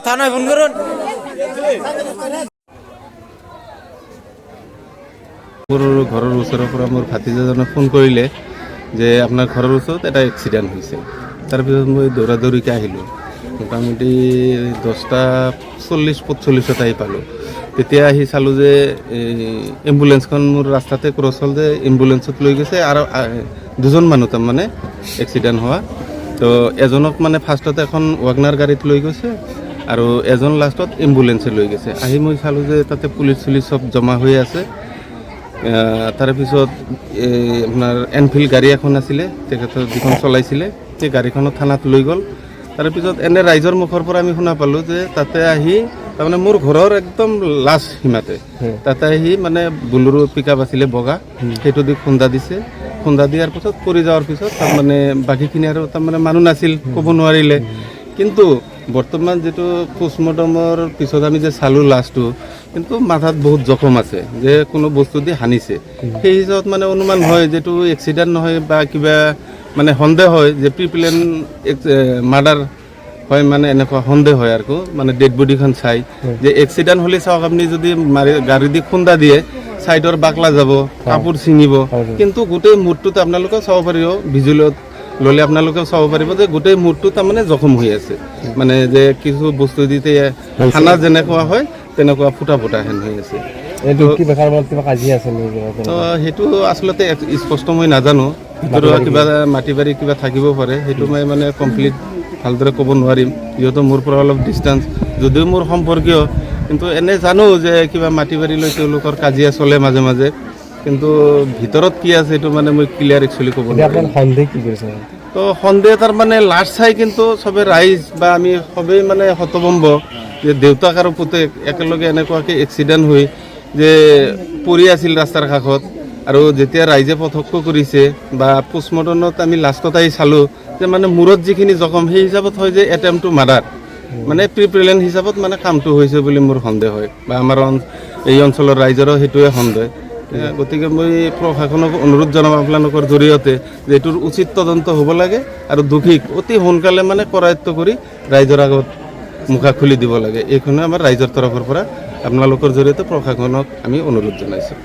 থানায় ফোন কৰুন। ঘৰেৰ ওচৰৰ পৰা মোৰ ভাতিজাজনে ফোন কৰিলে যে আপোনাৰ ঘৰৰ ওচৰত এটা এক্সিডেণ্ট হৈছে। তাৰপিছত মই দৌৰা দৌৰিকৈ আহিলোঁ, মোটামুটি 10:40-45 আহি পালোঁ। তেতিয়া আহি চালোঁ যে এম্বুলেঞ্চখন মোৰ ৰাস্তাতে ক্ৰছ হ'ল, যে এম্বুলেঞ্চত লৈ গৈছে আৰু দুজন মানুহ তাৰমানে এক্সিডেণ্ট হোৱা। তো এজনক মানে ফাৰ্ষ্টতে এখন ৱাগনাৰ গাড়ীত লৈ গৈছে আৰু এজন লাষ্টত এম্বুলেঞ্চে লৈ গৈছে। আহি মই চালোঁ যে তাতে পুলিচ চুলিচ চব জমা হৈ আছে। তাৰপিছত আপোনাৰ এনফিল্ড গাড়ী এখন আছিলে, তেখেতৰ যিখন চলাইছিলে, সেই গাড়ীখনত থানাত লৈ গ'ল। তাৰপিছত এনে ৰাইজৰ মুখৰ পৰা আমি শুনা পালোঁ যে তাতে আহি তাৰমানে মোৰ ঘৰৰ একদম লাষ্ট সীমাতে তাতে আহি মানে বুলেৰো পিকআপ আছিলে বগা, সেইটো দি খুন্দা দিছে। খুন্দা দিয়াৰ পিছত পৰি যোৱাৰ পিছত তাৰমানে বাকীখিনি আৰু তাৰমানে মানুহ নাছিল, ক'ব নোৱাৰিলে। কিন্তু বৰ্তমান যিটো পোষ্টমৰ্টমৰ পিছত আমি যে চালোঁ লাষ্টটো, কিন্তু মাথাত বহুত জখম আছে, যে কোনো বস্তু দি সানিছে। সেই হিচাপত মানে অনুমান হয় যিটো এক্সিডেণ্ট নহয় বা কিবা মানে সন্দেহ হয় যে প্ৰিপ্লেন মাৰ্ডাৰ হয়, মানে এনেকুৱা সন্দেহ হয় আৰু মানে ডেড বডিখন চাই যে এক্সিডেণ্ট হ'লে চাওক আপুনি যদি গাড়ী দি খুন্দা দিয়ে ছাইডৰ বাকলা যাব, কাপোৰ ছিঙিব, কিন্তু গোটেই মূৰটোত আপোনালোকে চাব পাৰিব, ভিজুৱেলত ল'লে আপোনালোকে চাব পাৰিব যে গোটেই মূৰটো তাৰমানে জখম হৈ আছে, মানে যে কিছু বস্তু দি খানা যেনেকুৱা হয় তেনেকুৱা ফুটা ফুটা হেন হৈ আছে। তো সেইটো আচলতে স্পষ্ট মই নাজানো, কিবা মাটি বাৰী কিবা থাকিব পাৰে, সেইটো মই মানে কমপ্লিট ভালদৰে ক'ব নোৱাৰিম, যিহেতু মোৰ পৰা অলপ ডিষ্টেঞ্চ, যদিও মোৰ সম্পৰ্কীয়, কিন্তু এনে জানো যে কিবা মাটি বাৰী লৈ তেওঁলোকৰ কাজিয়া চলে মাজে মাজে, কিন্তু ভিতৰত কি আছে সেইটো মানে মই ক্লিয়াৰ একচুৱেলি ক'ব নোৱাৰিম। তো সন্দেহ তাৰমানে লাষ্ট চাই কিন্তু চবে ৰাইজ বা আমি সবেই মানে হতভম্ব যে দেউতাক আৰু পুতেক একেলগে এনেকুৱাকৈ এক্সিডেণ্ট হৈ যে পৰি আছিল ৰাস্তাৰ কাষত, আৰু যেতিয়া ৰাইজে প্ৰত্যক্ষ কৰিছে বা পোষ্টমৰ্টমত আমি লাষ্টত আহি চালোঁ যে মানে মূৰত যিখিনি জখম সেই হিচাপত হয় যে এটেম্প টু মাৰ্ডাৰ, মানে প্ৰিপ্লেন হিচাপত মানে কামটো হৈছে বুলি মোৰ সন্দেহ হয়, বা আমাৰ এই অঞ্চলৰ ৰাইজৰো সেইটোৱে সন্দেহ। গতিকে মই প্ৰশাসনক অনুৰোধ জনাম আপোনালোকৰ জৰিয়তে যে এইটোৰ উচিত তদন্ত হ'ব লাগে আৰু দোষীক অতি সোনকালে মানে কৰায়ত্ব কৰি ৰাইজৰ আগত মুখা খুলি দিব লাগে। এইখনে আমাৰ ৰাইজৰ তৰফৰ পৰা আপোনালোকৰ জৰিয়তে প্ৰশাসনক আমি অনুৰোধ জনাইছোঁ।